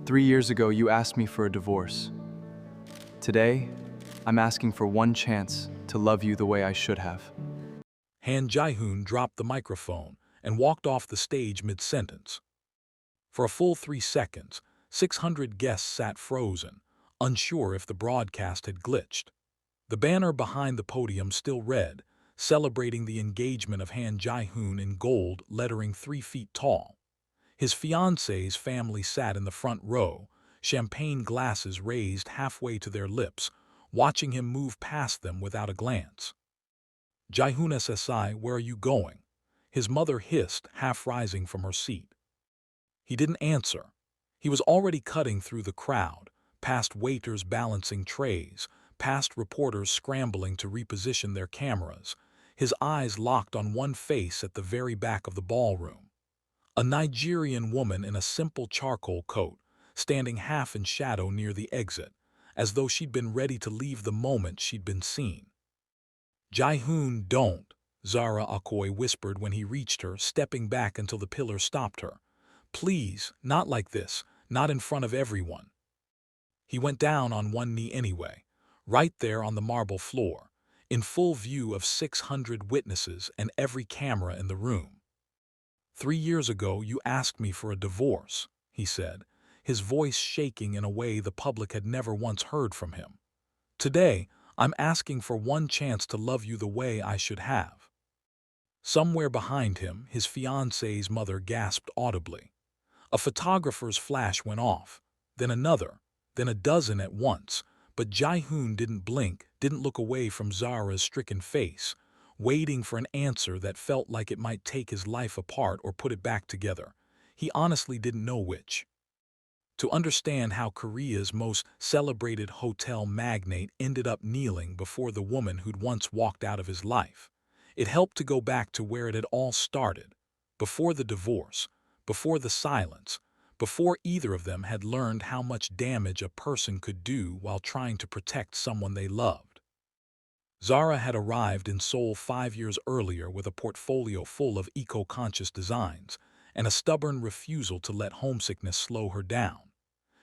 3 years ago, you asked me for a divorce. Today, I'm asking for one chance to love you the way I should have. Ji-hoon dropped the microphone and walked off the stage mid-sentence. For a full 3 seconds, 600 guests sat frozen, unsure if the broadcast had glitched. The banner behind the podium still read, celebrating the engagement of Ji-hoon in gold lettering 3 feet tall. His fiancée's family sat in the front row, champagne glasses raised halfway to their lips, watching him move past them without a glance. Ji-hoon SSI, where are you going? His mother hissed, half rising from her seat. He didn't answer. He was already cutting through the crowd, past waiters balancing trays, past reporters scrambling to reposition their cameras, his eyes locked on one face at the very back of the ballroom. A Nigerian woman in a simple charcoal coat, standing half in shadow near the exit, as though she'd been ready to leave the moment she'd been seen. Ji-hoon, don't, Zara Okoye whispered when he reached her, stepping back until the pillar stopped her. Please, not like this, not in front of everyone. He went down on one knee anyway, right there on the marble floor, in full view of 600 witnesses and every camera in the room. 3 years ago, you asked me for a divorce, he said, his voice shaking in a way the public had never once heard from him. Today, I'm asking for one chance to love you the way I should have. Somewhere behind him, his fiancée's mother gasped audibly. A photographer's flash went off, then another, then a dozen at once, but Ji-hoon didn't blink, didn't look away from Zara's stricken face, waiting for an answer that felt like it might take his life apart or put it back together. He honestly didn't know which. To understand how Korea's most celebrated hotel magnate ended up kneeling before the woman who'd once walked out of his life, it helped to go back to where it had all started, before the divorce, before the silence, before either of them had learned how much damage a person could do while trying to protect someone they loved. Zara had arrived in Seoul 5 years earlier with a portfolio full of eco-conscious designs and a stubborn refusal to let homesickness slow her down.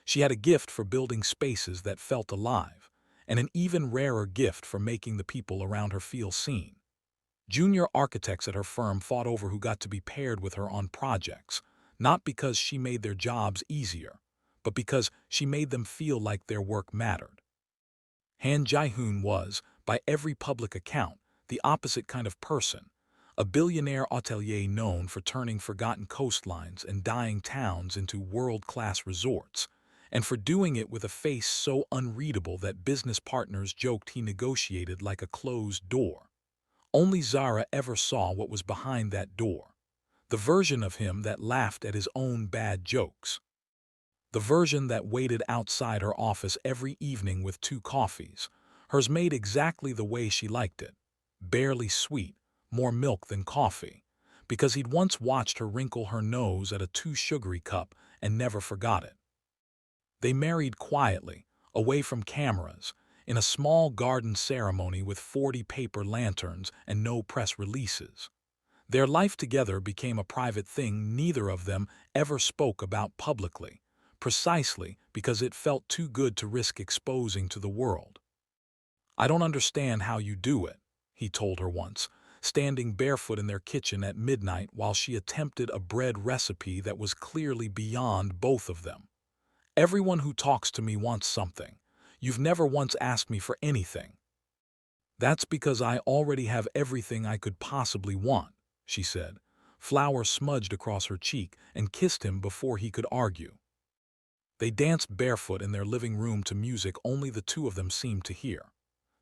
She had a gift for building spaces that felt alive, and an even rarer gift for making the people around her feel seen. Junior architects at her firm fought over who got to be paired with her on projects, not because she made their jobs easier, but because she made them feel like their work mattered. Ji-hoon was, by every public account, the opposite kind of person, a billionaire hotelier known for turning forgotten coastlines and dying towns into world-class resorts, and for doing it with a face so unreadable that business partners joked he negotiated like a closed door. Only Zara ever saw what was behind that door, the version of him that laughed at his own bad jokes, the version that waited outside her office every evening with 2 coffees, hers made exactly the way she liked it, barely sweet, more milk than coffee, because he'd once watched her wrinkle her nose at a too sugary cup and never forgot it. They married quietly, away from cameras, in a small garden ceremony with 40 paper lanterns and no press releases. Their life together became a private thing neither of them ever spoke about publicly, precisely because it felt too good to risk exposing to the world. I don't understand how you do it, he told her once, standing barefoot in their kitchen at midnight while she attempted a bread recipe that was clearly beyond both of them. Everyone who talks to me wants something. You've never once asked me for anything. That's because I already have everything I could possibly want, she said, flour smudged across her cheek, and kissed him before he could argue. They danced barefoot in their living room to music only the 2 of them seemed to hear.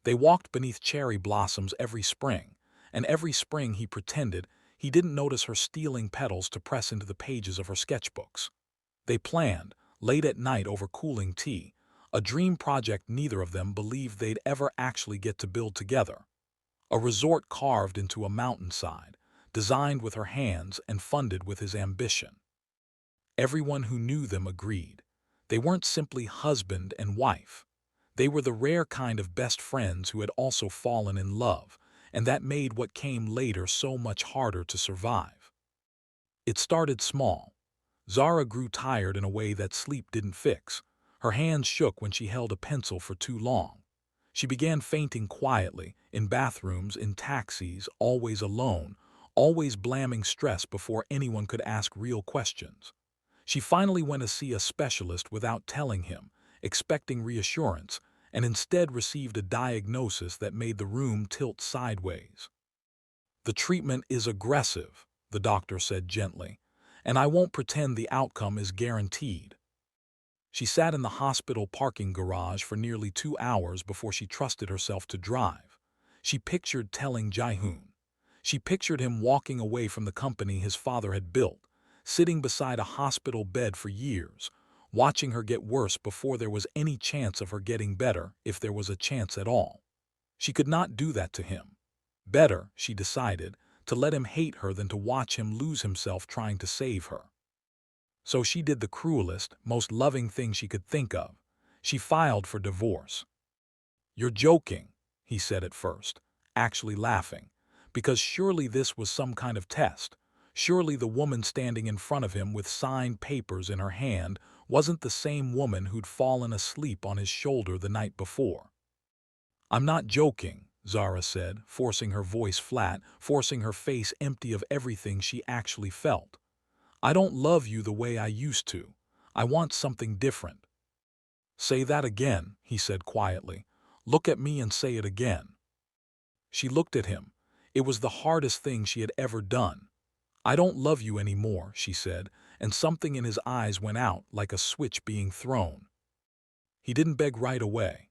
They walked beneath cherry blossoms every spring, and every spring he pretended he didn't notice her stealing petals to press into the pages of her sketchbooks. They planned, late at night over cooling tea, a dream project neither of them believed they'd ever actually get to build together. A resort carved into a mountainside, designed with her hands and funded with his ambition. Everyone who knew them agreed. They weren't simply husband and wife. They were the rare kind of best friends who had also fallen in love, and that made what came later so much harder to survive. It started small. Zara grew tired in a way that sleep didn't fix. Her hands shook when she held a pencil for too long. She began fainting quietly, in bathrooms, in taxis, always alone, always blaming stress before anyone could ask real questions. She finally went to see a specialist without telling him, expecting reassurance, and instead received a diagnosis that made the room tilt sideways. "The treatment is aggressive," the doctor said gently, "and I won't pretend the outcome is guaranteed." She sat in the hospital parking garage for nearly 2 hours before she trusted herself to drive. She pictured telling Ji-hoon. She pictured him walking away from the company his father had built, sitting beside a hospital bed for years, watching her get worse before there was any chance of her getting better, if there was a chance at all. She could not do that to him. Better, she decided, to let him hate her than to watch him lose himself trying to save her. So she did the cruelest, most loving thing she could think of. She filed for divorce. "You're joking," he said at first, actually laughing, because surely this was some kind of test. Surely the woman standing in front of him with signed papers in her hand wasn't the same woman who'd fallen asleep on his shoulder the night before. "I'm not joking," Zara said, forcing her voice flat, forcing her face empty of everything she actually felt. "I don't love you the way I used to. I want something different." "Say that again," he said quietly. "Look at me and say it again." She looked at him. It was the hardest thing she had ever done. "I don't love you anymore," she said, and something in his eyes went out like a switch being thrown. He didn't beg right away.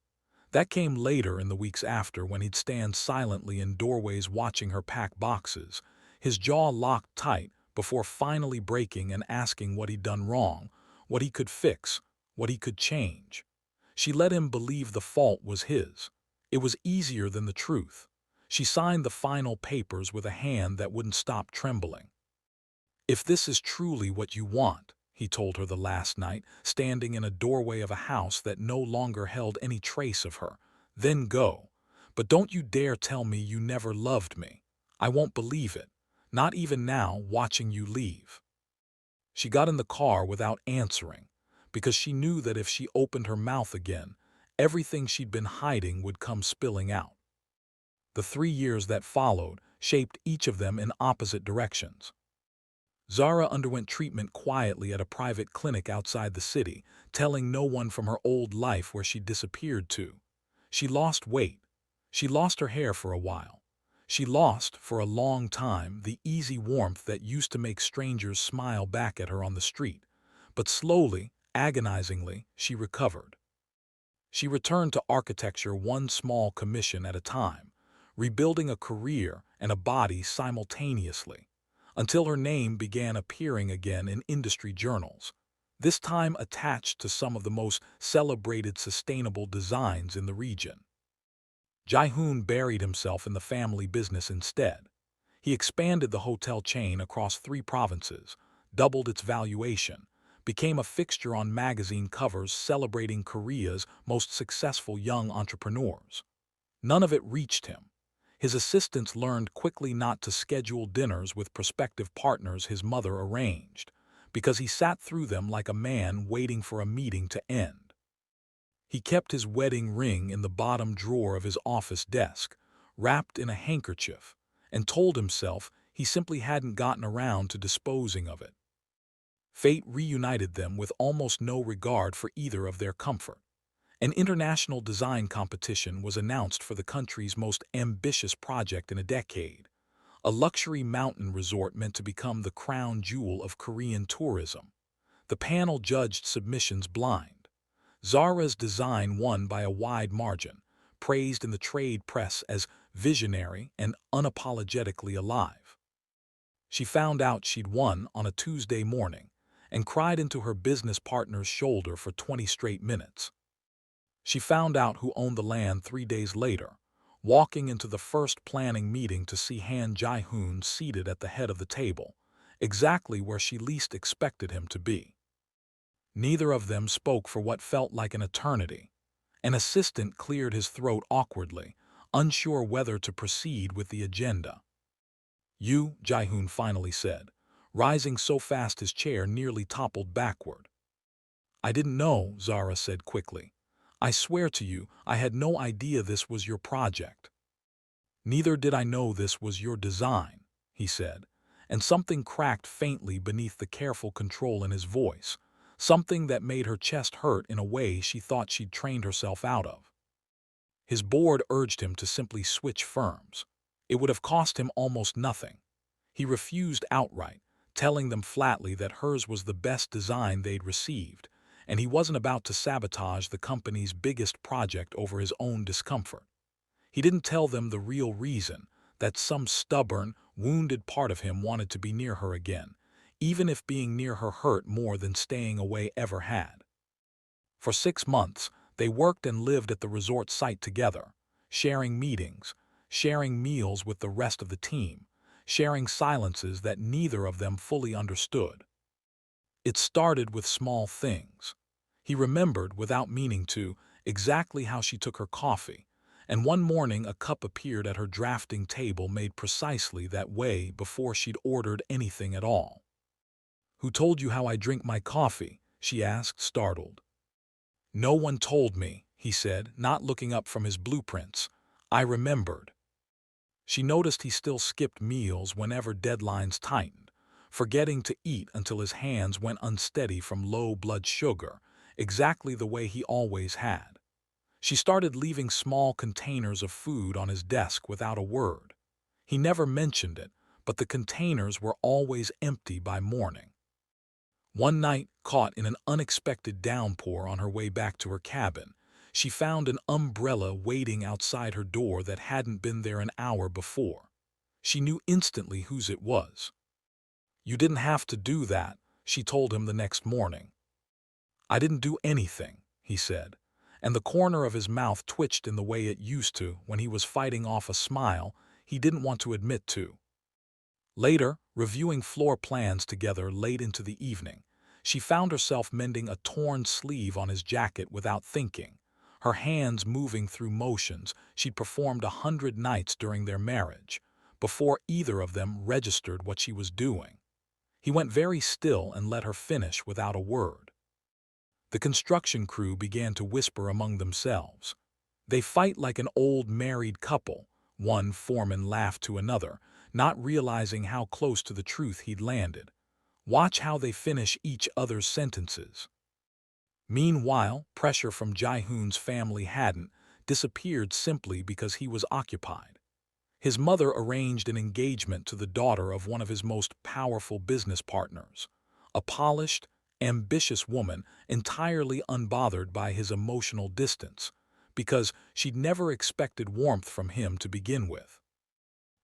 That came later in the weeks after, when he'd stand silently in doorways watching her pack boxes, his jaw locked tight, before finally breaking and asking what he'd done wrong, what he could fix, what he could change. She let him believe the fault was his. It was easier than the truth. She signed the final papers with a hand that wouldn't stop trembling. "If this is truly what you want," he told her the last night, standing in a doorway of a house that no longer held any trace of her, "then go. But don't you dare tell me you never loved me. I won't believe it, not even now, watching you leave." She got in the car without answering, because she knew that if she opened her mouth again, everything she'd been hiding would come spilling out. The 3 years that followed shaped each of them in opposite directions. Zara underwent treatment quietly at a private clinic outside the city, telling no one from her old life where she disappeared to. She lost weight. She lost her hair for a while. She lost, for a long time, the easy warmth that used to make strangers smile back at her on the street. But slowly, agonizingly, she recovered. She returned to architecture one small commission at a time, rebuilding a career and a body simultaneously, until her name began appearing again in industry journals, this time attached to some of the most celebrated sustainable designs in the region. Ji-hoon buried himself in the family business instead. He expanded the hotel chain across 3 provinces, doubled its valuation, became a fixture on magazine covers celebrating Korea's most successful young entrepreneurs. None of it reached him. His assistants learned quickly not to schedule dinners with prospective partners his mother arranged, because he sat through them like a man waiting for a meeting to end. He kept his wedding ring in the bottom drawer of his office desk, wrapped in a handkerchief, and told himself he simply hadn't gotten around to disposing of it. Fate reunited them with almost no regard for either of their comfort. An international design competition was announced for the country's most ambitious project in a decade, a luxury mountain resort meant to become the crown jewel of Korean tourism. The panel judged submissions blind. Zara's design won by a wide margin, praised in the trade press as visionary and unapologetically alive. She found out she'd won on a Tuesday morning and cried into her business partner's shoulder for 20 straight minutes. She found out who owned the land 3 days later, walking into the first planning meeting to see Han Ji-hoon seated at the head of the table, exactly where she least expected him to be. Neither of them spoke for what felt like an eternity. An assistant cleared his throat awkwardly, unsure whether to proceed with the agenda. "You," Ji-hoon finally said, rising so fast his chair nearly toppled backward. "I didn't know," Zara said quickly. "I swear to you, I had no idea this was your project." "Neither did I know this was your design," he said, and something cracked faintly beneath the careful control in his voice, something that made her chest hurt in a way she thought she'd trained herself out of. His board urged him to simply switch firms. It would have cost him almost nothing. He refused outright, telling them flatly that hers was the best design they'd received, and he wasn't about to sabotage the company's biggest project over his own discomfort. He didn't tell them the real reason, that some stubborn, wounded part of him wanted to be near her again, even if being near her hurt more than staying away ever had. For 6 months, they worked and lived at the resort site together, sharing meetings, sharing meals with the rest of the team, sharing silences that neither of them fully understood. It started with small things. He remembered, without meaning to, exactly how she took her coffee, and one morning a cup appeared at her drafting table made precisely that way before she'd ordered anything at all. "Who told you how I drink my coffee?" she asked, startled. "No one told me," he said, not looking up from his blueprints. "I remembered." She noticed he still skipped meals whenever deadlines tightened, forgetting to eat until his hands went unsteady from low blood sugar, exactly the way he always had. She started leaving small containers of food on his desk without a word. He never mentioned it, but the containers were always empty by morning. One night, caught in an unexpected downpour on her way back to her cabin, she found an umbrella waiting outside her door that hadn't been there an hour before. She knew instantly whose it was. "You didn't have to do that," she told him the next morning. "I didn't do anything," he said, and the corner of his mouth twitched in the way it used to when he was fighting off a smile he didn't want to admit to. Later, reviewing floor plans together late into the evening, she found herself mending a torn sleeve on his jacket without thinking, her hands moving through motions she'd performed 100 nights during their marriage, before either of them registered what she was doing. He went very still and let her finish without a word. The construction crew began to whisper among themselves. "They fight like an old married couple," one foreman laughed to another, not realizing how close to the truth he'd landed. "Watch how they finish each other's sentences." Meanwhile, pressure from Ji-hoon's family hadn't disappeared simply because he was occupied. His mother arranged an engagement to the daughter of one of his most powerful business partners, a polished, ambitious woman entirely unbothered by his emotional distance, because she'd never expected warmth from him to begin with.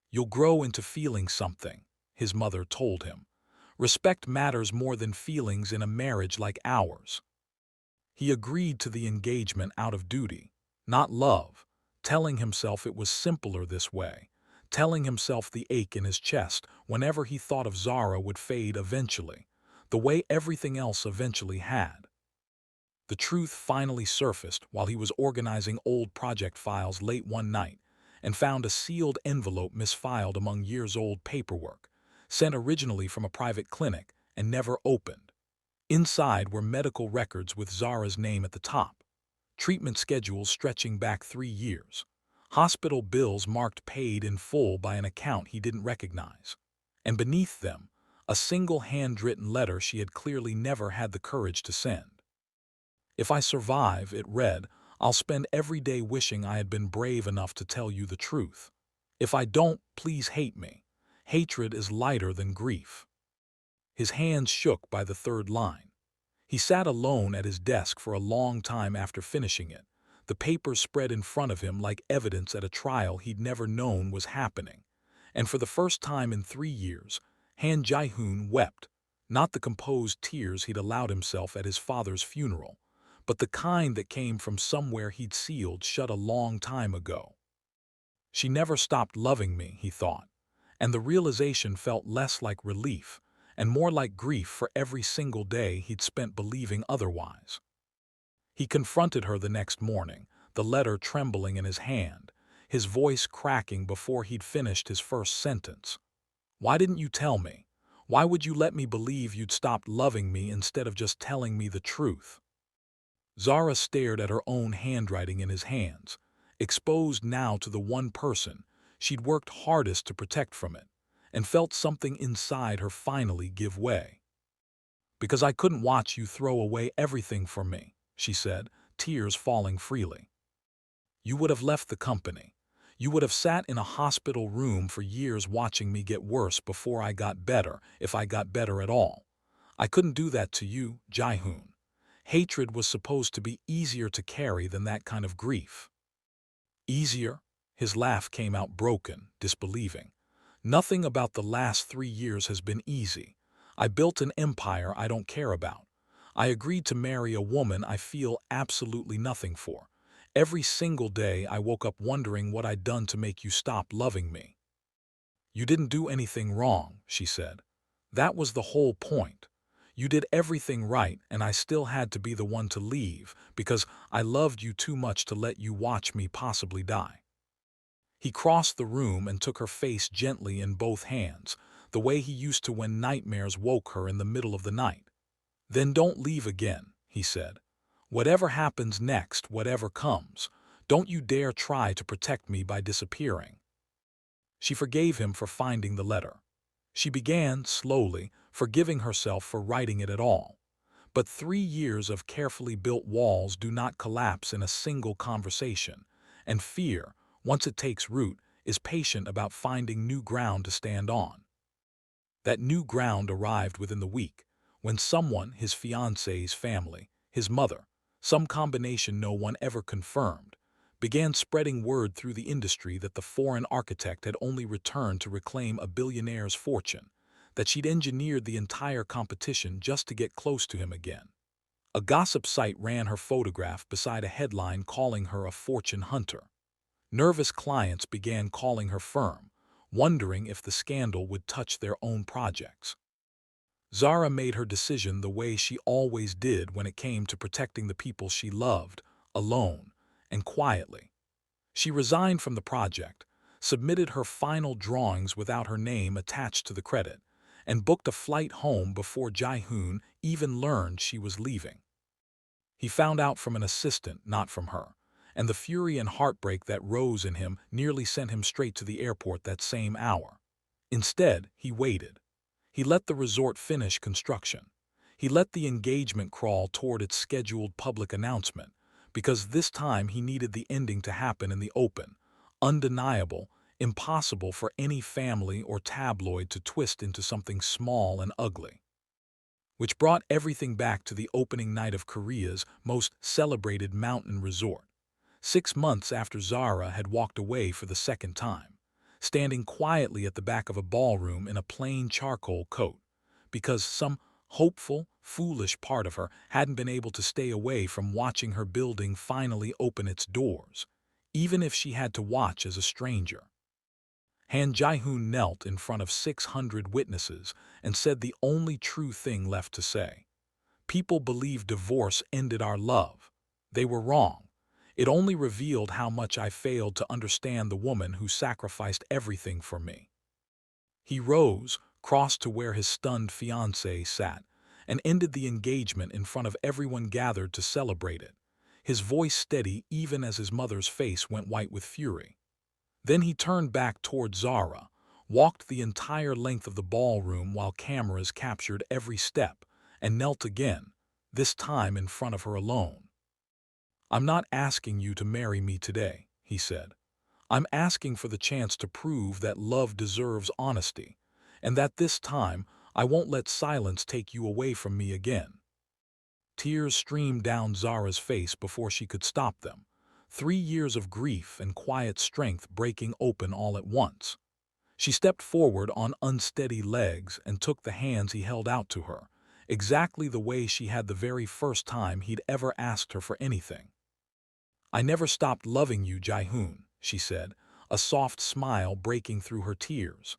"You'll grow into feeling something," his mother told him. "Respect matters more than feelings in a marriage like ours." He agreed to the engagement out of duty, not love, telling himself it was simpler this way, telling himself the ache in his chest whenever he thought of Zara would fade eventually, the way everything else eventually had. The truth finally surfaced while he was organizing old project files late one night and found a sealed envelope misfiled among years-old paperwork, sent originally from a private clinic and never opened. Inside were medical records with Zara's name at the top, treatment schedules stretching back 3 years, hospital bills marked paid in full by an account he didn't recognize, and beneath them, a single handwritten letter she had clearly never had the courage to send. "If I survive," it read, "I'll spend every day wishing I had been brave enough to tell you the truth. If I don't, please hate me. Hatred is lighter than grief." His hands shook by the third line. He sat alone at his desk for a long time after finishing it, the papers spread in front of him like evidence at a trial he'd never known was happening. And for the first time in 3 years, Han Ji-hoon wept, not the composed tears he'd allowed himself at his father's funeral, but the kind that came from somewhere he'd sealed shut a long time ago. She never stopped loving me, he thought, and the realization felt less like relief and more like grief for every single day he'd spent believing otherwise. He confronted her the next morning, the letter trembling in his hand, his voice cracking before he'd finished his first sentence. "Why didn't you tell me? Why would you let me believe you'd stopped loving me instead of just telling me the truth? Zara stared at her own handwriting in his hands, exposed now to the one person she'd worked hardest to protect from it, and felt something inside her finally give way. "Because I couldn't watch you throw away everything for me," she said, tears falling freely. "You would have left the company. You would have sat in a hospital room for years watching me get worse before I got better, if I got better at all. I couldn't do that to you, Ji-hoon. Hatred was supposed to be easier to carry than that kind of grief." "Easier?" His laugh came out broken, disbelieving. "Nothing about the last 3 years has been easy. I built an empire I don't care about. I agreed to marry a woman I feel absolutely nothing for. Every single day I woke up wondering what I'd done to make you stop loving me." "You didn't do anything wrong," she said. "That was the whole point. You did everything right, and I still had to be the one to leave because I loved you too much to let you watch me possibly die." He crossed the room and took her face gently in both hands, the way he used to when nightmares woke her in the middle of the night. "Then don't leave again," he said. "Whatever happens next, whatever comes, don't you dare try to protect me by disappearing." She forgave him for finding the letter. She began, slowly, forgiving herself for writing it at all. But 3 years of carefully built walls do not collapse in a single conversation, and fear, once it takes root, is patient about finding new ground to stand on. That new ground arrived within the week, when someone, his fiancé's family, his mother, some combination no one ever confirmed, began spreading word through the industry that the foreign architect had only returned to reclaim a billionaire's fortune, that she'd engineered the entire competition just to get close to him again. A gossip site ran her photograph beside a headline calling her a fortune hunter. Nervous clients began calling her firm, wondering if the scandal would touch their own projects. Zara made her decision the way she always did when it came to protecting the people she loved, alone and quietly. She resigned from the project, submitted her final drawings without her name attached to the credit, and booked a flight home before Ji-hoon even learned she was leaving. He found out from an assistant, not from her, and the fury and heartbreak that rose in him nearly sent him straight to the airport that same hour. Instead, he waited. He let the resort finish construction. He let the engagement crawl toward its scheduled public announcement, because this time he needed the ending to happen in the open, undeniable, impossible for any family or tabloid to twist into something small and ugly. Which brought everything back to the opening night of Korea's most celebrated mountain resort. 6 months after Zara had walked away for the second time, standing quietly at the back of a ballroom in a plain charcoal coat, because some hopeful, foolish part of her hadn't been able to stay away from watching her building finally open its doors, even if she had to watch as a stranger. Han Ji-hoon knelt in front of 600 witnesses and said the only true thing left to say. "People believe divorce ended our love. They were wrong. It only revealed how much I failed to understand the woman who sacrificed everything for me." He rose, crossed to where his stunned fiancée sat, and ended the engagement in front of everyone gathered to celebrate it, his voice steady even as his mother's face went white with fury. Then he turned back toward Zara, walked the entire length of the ballroom while cameras captured every step, and knelt again, this time in front of her alone. "I'm not asking you to marry me today," he said. "I'm asking for the chance to prove that love deserves honesty, and that this time I won't let silence take you away from me again." Tears streamed down Zara's face before she could stop them, 3 years of grief and quiet strength breaking open all at once. She stepped forward on unsteady legs and took the hands he held out to her, exactly the way she had the very first time he'd ever asked her for anything. "I never stopped loving you, Ji-hoon," she said, a soft smile breaking through her tears.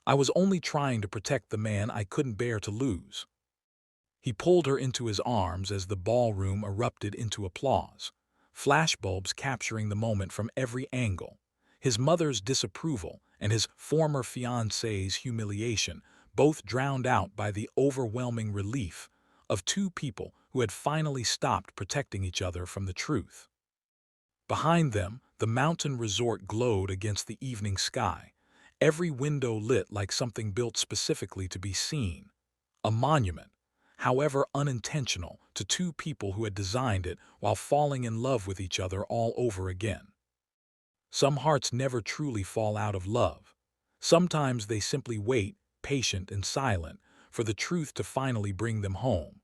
"I was only trying to protect the man I couldn't bear to lose." He pulled her into his arms as the ballroom erupted into applause, flashbulbs capturing the moment from every angle. His mother's disapproval and his former fiancé's humiliation both drowned out by the overwhelming relief of two people who had finally stopped protecting each other from the truth. Behind them, the mountain resort glowed against the evening sky, every window lit like something built specifically to be seen, a monument, however unintentional, to two people who had designed it while falling in love with each other all over again. Some hearts never truly fall out of love. Sometimes they simply wait, patient and silent, for the truth to finally bring them home.